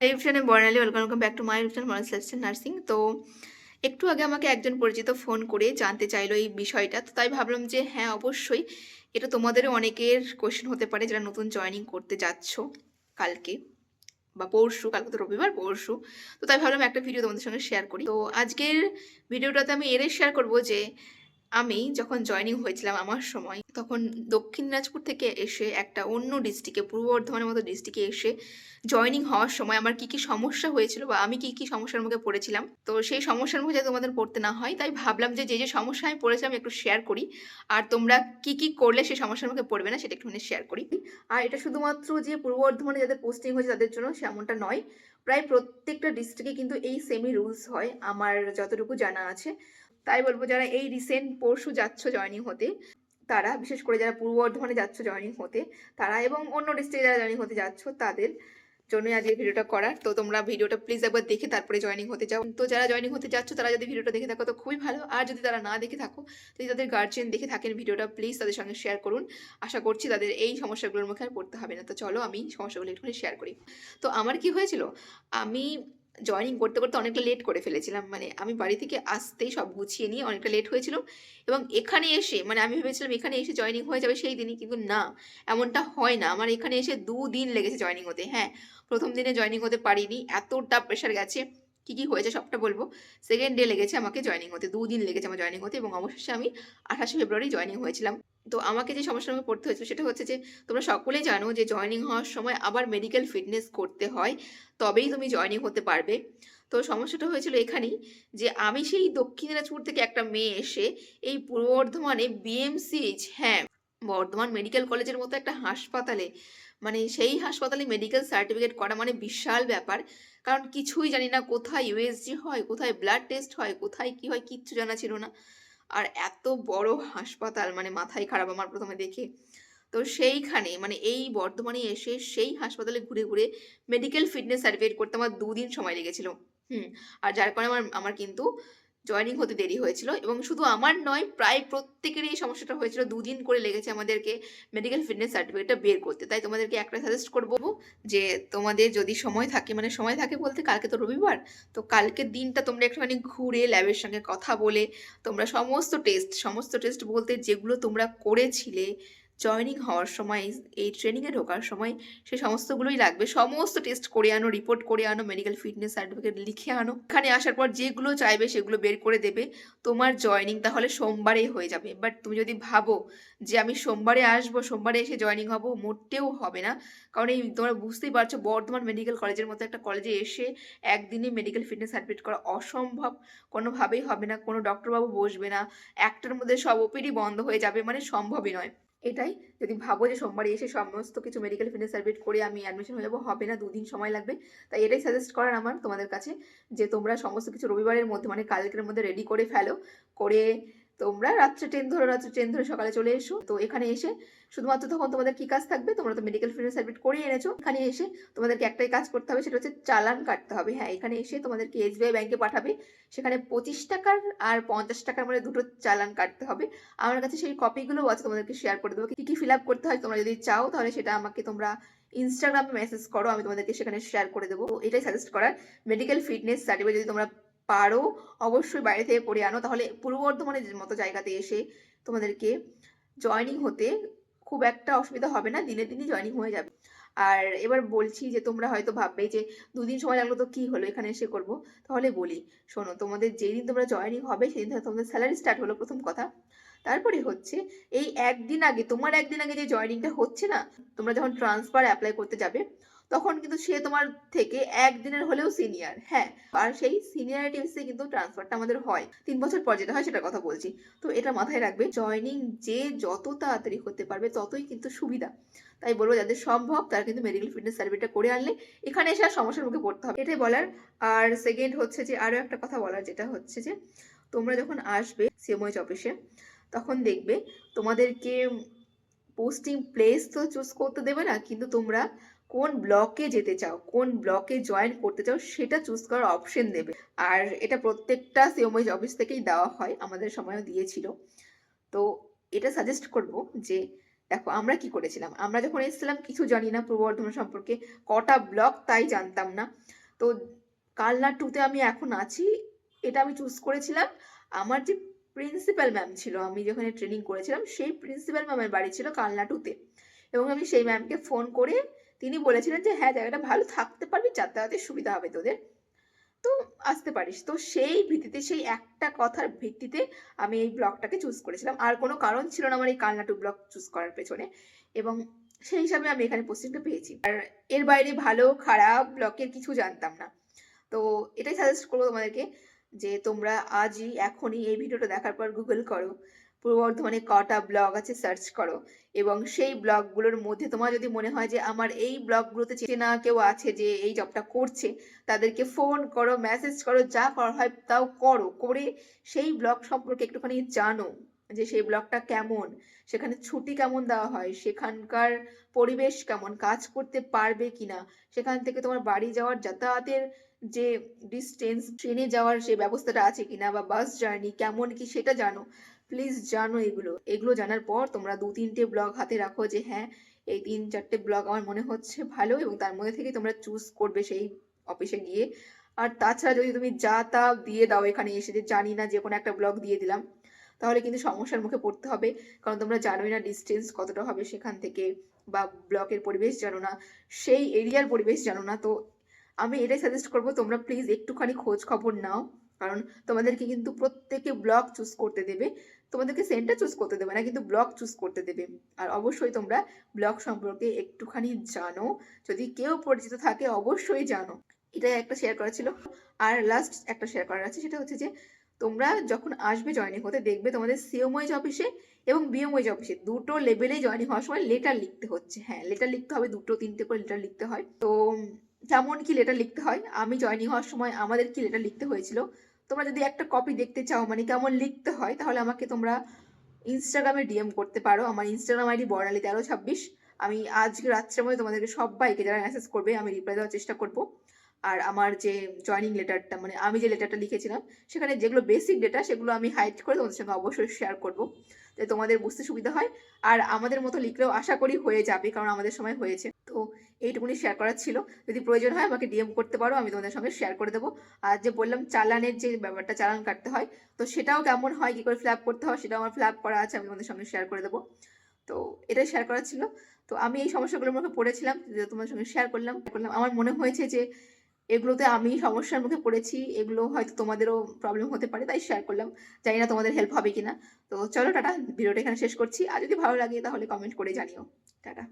রিসেপশনে Barnali, welcome back to my reception Barnali celestial nursing. তো একটু আগে আমাকে একজন পরিচিত ফোন করে জানতে চাইলো এই বিষয়টা। তো তাই ভাবলাম যে হ্যাঁ, অবশ্যই এটা তোমাদেরও অনেকের কোয়েশ্চেন হতে পারে যারা নতুন জয়েনিং করতে যাচ্ছ কালকে বা পরশু। কালকে তো রবিবার, পরশু। তো তাই ভাবলাম একটা ভিডিও তোমাদের সঙ্গে শেয়ার করি। তো আজকের ভিডিওটাতে আমি এটাই শেয়ার করব যে আমি যখন জয়েনিং হয়েছিলাম আমার সময়, তখন দক্ষিণ দিনাজপুর থেকে এসে একটা অন্য ডিস্ট্রিক্টে, পূর্ব বর্ধমানের মতো ডিস্ট্রিক্টে এসে জয়েনিং হওয়ার সময় আমার কি কি সমস্যা হয়েছিল বা আমি কি কি সমস্যার মুখে পড়েছিলাম। তো সেই সমস্যার মুখে যাতে তোমাদের পড়তে না হয়, তাই ভাবলাম যে যে সমস্যা আমি পড়েছি আমি একটু শেয়ার করি। আর তোমরা কি কি করলে সেই সমস্যার মুখে পড়বে না সেটা একটুখানি শেয়ার করি। আর এটা শুধুমাত্র যে পূর্ব বর্ধমানে যাদের পোস্টিং হয়েছে তাদের জন্য সেমনটা নয়, প্রায় প্রত্যেকটা ডিস্ট্রিক্টে কিন্তু এই সেমই রুলস হয় আমার যতটুকু জানা আছে। তাই বলবো যারা এই রিসেন্ট পরশু যাচ্ছ জয়েনিং হতে, তারা বিশেষ করে যারা পূর্ব বর্ধমানে যাচ্ছ জয়েনিং হতে, তারা এবং অন্য ডিস্ট্রিক্টে যারা জয়েনিং হতে যাচ্ছ তাদের জন্যই আজকে ভিডিওটা করার। তো তোমরা ভিডিওটা প্লিজ একবার দেখে তারপরে জয়েনিং হতে যাও। তো যারা জয়েনিং হতে যাচ্ছ তারা যদি ভিডিওটা দেখে থাকো তো খুবই ভালো, আর যদি তারা না দেখে থাকো, যদি তাদের গার্জিয়ান দেখে থাকেন ভিডিওটা, প্লিজ তাদের সঙ্গে শেয়ার করুন। আশা করছি তাদের এই সমস্যাগুলোর মুখে আর পড়তে হবে না। তো চলো আমি সমস্যাগুলো একটুখানি শেয়ার করি। তো আমার কি হয়েছিল, আমি জয়েনিং করতে করতে অনেকটা লেট করে ফেলেছিলাম। মানে আমি বাড়ি থেকে আসতেই সব গুছিয়ে নিয়ে অনেকটা লেট হয়েছিল, এবং এখানে এসে মানে আমি ভেবেছিলাম এখানে এসে জয়েনিং হয়ে যাবে সেই দিনই, কিন্তু না, এমনটা হয় না। আমার এখানে এসে 2 দিন লেগেছে জয়েনিং হতে। হ্যাঁ, প্রথম দিনে জয়েনিং হতে পারিনি, এতটা প্রেশার গেছে। কি কি হয়েছে সবটা বলবো। সেকেন্ড ডে লেগেছে আমাকে জয়েনিং হতে, 2 দিন লেগেছে আমার জয়েনিং হতে, এবং অবশেষে আমি 28শে ফেব্রুয়ারি জয়েনিং হয়েছিলাম। তো আমাকে যে সমস্যার মধ্যে পড়তে হয়েছিল সেটা হচ্ছে যে তোমরা সকলেই জানো যে জয়েনিং হওয়ার সময় আবার মেডিকেল ফিটনেস করতে হয়, তবেই তুমি জয়েনিং হতে পারবে। তো সমস্যাটা হয়েছিল এখানেই যে আমি সেই দক্ষিণ দিনাজপুর থেকে একটা মেয়ে এসে এই পূর্ব বর্ধমানে বিএমসিএইচ, হ্যাঁ, বর্ধমান মেডিকেল কলেজের মতো একটা হাসপাতালে, মানে সেই হাসপাতালে মেডিকেল সার্টিফিকেট করা মানে বিশাল ব্যাপার। কারণ কিছুই জানি না, কোথায় ইউএসজি হয়, কোথায় ব্লাড টেস্ট হয়, কোথায় কি হয়, কিচ্ছু জানা ছিল না। আর এত বড় হাসপাতাল, মানে মাথায় খারাপ আমার প্রথমে দেখে। তো সেইখানে মানে এই বর্ধমানে এসে সেই হাসপাতালে ঘুরে ঘুরে মেডিকেল ফিটনেস সার্টিফিকেট করতে আমার 2 দিন সময় লেগেছিল। আর যার কারণে আমার আমার কিন্তু জয়েনিং হতে দেরি হয়েছিল, এবং শুধু আমার নয়, প্রায় প্রত্যেকেরই এই সমস্যাটা হয়েছিল। 2 দিন করে লেগেছে আমাদেরকে মেডিকেল ফিটনেস সার্টিফিকেটটা বের করতে। তাই তোমাদেরকে একটা সাজেস্ট করবো যে তোমাদের যদি সময় থাকে, মানে সময় থাকে বলতে কালকে তো রবিবার, তো কালকের দিনটা তোমরা একটুখানি ঘুরে ল্যাবের সঙ্গে কথা বলে তোমরা সমস্ত টেস্ট বলতে যেগুলো তোমরা করেছিলে জয়েনিং হওয়ার সময়, এই ট্রেনিংয়ে ঢোকার সময়, সে সমস্তগুলোই লাগবে। সমস্ত টেস্ট করে আনো, রিপোর্ট করে আনো, মেডিকেল ফিটনেস সার্টিফিকেট লিখে আনো। এখানে আসার পর যেগুলো চাইবে সেগুলো বের করে দেবে। তোমার জয়েনিং তাহলে সোমবারেই হয়ে যাবে। বাট তুমি যদি ভাবো যে আমি সোমবারে আসবো, সোমবারে এসে জয়েনিং হবো, মোটেও হবে না। কারণ এই তোমরা বুঝতেই পারছো বর্ধমান মেডিকেল কলেজের মতো একটা কলেজে এসে একদিনে মেডিকেল ফিটনেস সার্টিফিকেট করা অসম্ভব, কোনোভাবেই হবে না। কোনো ডক্টরবাবু বসবে না, একটার মধ্যে সব ওপিডি বন্ধ হয়ে যাবে, মানে সম্ভবই নয়। এটাই, যদি ভাবো যে সোমবারে এসে সমস্ত কিছু মেডিকেল ফিটনেস সার্টিফিকেট করে আমি অ্যাডমিশন হয়ে যাবো, হবে না, 2 দিন সময় লাগবে। তাই এটাই সাজেস্ট করার আমার তোমাদের কাছে, যে তোমরা সমস্ত কিছু রবিবারের মধ্যে মানে কালকের মধ্যে রেডি করে ফেলো। করে তোমরা রাত্রে ট্রেন ধরে সকালে চলে এসো। তো এখানে এসে শুধুমাত্র তখন তোমাদের কি কাজ থাকবে, তোমরা তো মেডিকেল ফিটনেস সার্টিফিকেট করিয়ে এনেছো, এখানে এসে তোমাদেরকে একটাই কাজ করতে হবে, সেটা হচ্ছে চালান কাটতে হবে। হ্যাঁ, এখানে এসে তোমাদেরকে এসবিআই ব্যাংকে পাঠাবে, সেখানে 25 টাকার আর 50 টাকার মধ্যে দুটো চালান কাটতে হবে। আমার কাছে সেই কপিগুলোও আছে, তোমাদেরকে শেয়ার করে দেবো কি কি ফিল আপ করতে হয়। তোমরা যদি চাও তাহলে সেটা আমাকে তোমরা ইনস্টাগ্রামে মেসেজ করো, আমি তোমাদেরকে সেখানে শেয়ার করে দেবো। এটাই সাজেস্ট করার। মেডিকেল ফিটনেস সার্টিফিকেট যদি তোমরা পারো অবশ্যই বাইরে থেকে করে আনো, তাহলে পূর্ব বর্ধমানের মতো জায়গাতে এসে তোমাদেরকে জয়েনিং হতে খুব একটা অসুবিধা হবে না, দিনে দিনই জয়েনিং হয়ে যাবে। আর এবার বলছি যে তোমরা হয়তো ভাববে যে 2 দিন সময় লাগলো তো কি হলো, এখানে এসে করবো। তাহলে বলি শোনো, তোমাদের যেদিন তোমরা জয়েনিং হবে সেদিন থেকে তোমাদের স্যালারি স্টার্ট হলো, প্রথম কথা। তারপরে হচ্ছে এই একদিন আগে, তোমার একদিন আগে যে জয়েনিংটা হচ্ছে না, তোমরা যখন ট্রান্সফার অ্যাপ্লাই করতে যাবে তখন কিন্তু সে তোমার থেকে একদিনের হলেও সিনিয়র। হ্যাঁ, আর সেই সিনিয়রিটি বেসিসে কিন্তু ট্রান্সফারটা আমাদের হয় 3 বছর পর যেটা হয় সেটার কথা বলছি। তো এটা মাথায় রাখবে, জয়েনিং যে যত তাড়াতাড়ি হতে পারবে ততই কিন্তু সুবিধা। তাই বলবো যাদের সম্ভব তারা কিন্তু মেডিকেল ফিটনেস সার্টিফিকেটটা করে আনলে এখানে এসে আর সমস্যার মুখে পড়তে হবে, এটাই বলার। আর সেকেন্ড হচ্ছে যে আরো একটা কথা বলার, যেটা হচ্ছে যে তোমরা যখন আসবে সিএমওএইচ অফিসে তখন দেখবে তোমাদেরকে পোস্টিং প্লেস তো চুজ করতে দেবে না, কিন্তু তোমরা কোন ব্লকে যেতে চাও, কোন ব্লকে জয়েন করতে চাও সেটা চুজ করার অপশন দেবে। আর এটা প্রত্যেকটা সিএমওএইচ অফিস থেকেই দেওয়া হয়, আমাদের সময়ও দিয়েছিল। তো এটা সাজেস্ট করব যে দেখো আমরা কি করেছিলাম, আমরা যখন এসেছিলাম কিছু জানি না পূর্ব বর্ধমান সম্পর্কে, কটা ব্লক তাই জানতাম না। তো কালনা টুতে আমি এখন আছি, এটা আমি চুজ করেছিলাম। আমার যে প্রিন্সিপাল ম্যাম ছিল, আমি যেখানে ট্রেনিং করেছিলাম সেই প্রিন্সিপাল ম্যামের বাড়ি ছিল কালনা টুতে, এবং আমি সেই ম্যামকে ফোন করে তিনি বলেছিলেন যে হ্যাঁ জায়গাটা ভালো, থাকতে পারবি, যাতায়াতের সুবিধা হবে তোদের, তো আসতে পারিস। তো সেই ভিত্তিতে, সেই একটা কথার ভিত্তিতে আমি এই ব্লগটাকে চুজ করেছিলাম, আর কোনো কারণ ছিল না আমার এই কালনা টু ব্লগ চুজ করার পেছনে, এবং সেই হিসাবে আমি এখানে পোস্টিংটা পেয়েছি। আর এর বাইরে ভালো খারাপ ব্লগের কিছু জানতাম না। তো এটাই সাজেস্ট করবো তোমাদেরকে যে তোমরা আজই এখনই এই ভিডিওটা দেখার পর গুগল করো, পূর্ব বর্ধমানে কটা ব্লগ আছে সার্চ করো, এবং সেই ব্লগগুলোর মধ্যে তোমার যদি মনে হয় যে আমার এই ব্লগগুলোতে চেনা কেউ আছে যে এই জবটা করছে, তাদেরকে ফোন করো, মেসেজ করো, যা করা হয় তাও করো, করে সেই ব্লগ সম্পর্কে একটুখানি জানো যে সেই ব্লগটা কেমন, সেখানে ছুটি কেমন দেওয়া হয়, সেখানকার পরিবেশ কেমন, কাজ করতে পারবে কিনা, সেখান থেকে তোমার বাড়ি যাওয়ার যাতায়াতের যে ডিস্টেন্স, ট্রেনে যাওয়ার যে ব্যবস্থাটা আছে কিনা, বা বাস জার্নি কেমন কি সেটা জানো। প্লিজ জানো এগুলো, এগুলো জানার পর তোমরা 2-3টে ব্লগ হাতে রাখো যে হ্যাঁ এই 3-4টে ব্লগ আমার মনে হচ্ছে ভালো, এবং তার মধ্যে থেকে তোমরা চুজ করবে সেই অফিসে গিয়ে। আর তাছাড়া যদি তুমি যা তা দিয়ে দাও এখানে এসে যে জানি না যে কোনো একটা ব্লগ দিয়ে দিলাম, তাহলে কিন্তু সমস্যার মুখে পড়তে হবে, কারণ তোমরা জানোই না ডিস্টেন্স কতটা হবে সেখান থেকে, বা ব্লকের পরিবেশ জানো না, সেই এরিয়ার পরিবেশ জানো না। তো আমি এটাই সাজেস্ট করবো তোমরা প্লিজ একটুখানি খোঁজ খবর নাও, কারণ তোমাদেরকে কিন্তু প্রত্যেকে ব্লগ চুজ করতে দেবে, তোমাদেরকে সেন্টার চুজ করতে দেবে না, কিন্তু ব্লগ চুজ করতে দেবে। আর অবশ্যই তোমরা ব্লগ সম্পর্কে একটুখানি জানো, যদি কেউ পরিচিত থাকে অবশ্যই জানো। এটাই একটা শেয়ার করা ছিল। আর লাস্ট একটা শেয়ার করার আছে, সেটা হচ্ছে যে তোমরা যখন আসবে জয়েনিং হতে, দেখবে তোমাদের সিওমওয়াইজ অফিসে এবং বিএমওয়াইজ অফিসে দুটো লেভেলেই জয়েনিং হওয়ার সময় লেটার লিখতে হচ্ছে। হ্যাঁ লেটার লিখতে হবে, 2-3টে করে লেটার লিখতে হয়। তো কেমন কি লেটার লিখতে হয়, আমি জয়েনিং হওয়ার সময় আমাদের কি লেটার লিখতে হয়েছিল, তোমরা যদি একটা কপি দেখতে চাও মানে কেমন লিখতে হয়, তাহলে আমাকে তোমরা ইনস্টাগ্রামে ডিএম করতে পারো। আমার ইনস্টাগ্রাম আইডি বর্ণালী1326। আমি আজকে রাত্রের মধ্যে তোমাদেরকে সবাইকে যারা মেসেজ করবে আমি রিপ্লাই দেওয়ার চেষ্টা করব। আর আমার যে জয়েনিং লেটারটা, মানে আমি যে লেটারটা লিখেছিলাম, সেখানে যেগুলো বেসিক ডেটা সেগুলো আমি হাইড করে তোমাদের সঙ্গে অবশ্যই শেয়ার করব, যাতে তোমাদের বুঝতে সুবিধা হয়। আর আমাদের মতো লিখলেও আশা করি হয়ে যাবে, কারণ আমাদের সময় হয়েছে। তো এইটুকুনি শেয়ার করার ছিল, যদি প্রয়োজন হয় আমাকে ডিএম করতে পারো, আমি তোমাদের সঙ্গে শেয়ার করে দেবো। আর যে বললাম চালানের যে ব্যাপারটা, চালান কাটতে হয়, তো সেটাও কেমন হয়, কি করে ফিল আপ করতে হয়, সেটাও আমার ফিল আপ করা আছে, আমি তোমাদের সঙ্গে শেয়ার করে দেবো। তো এটাই শেয়ার করার ছিল। তো আমি এই সমস্যাগুলোর মুখে পড়েছিলাম, যে তোমাদের সঙ্গে শেয়ার করলাম। আমার মনে হয়েছে যে এগুলোতে আমি সমস্যার মুখে পড়েছি, এগুলো হয়তো তোমাদেরও প্রবলেম হতে পারে, তাই শেয়ার করলাম। জানি না তোমাদের হেল্প হবে কিনা। তো চলো টাটা, ভিডিওটা এখানে শেষ করছি। আর যদি ভালো লাগে তাহলে কমেন্ট করে জানিও। টাটা।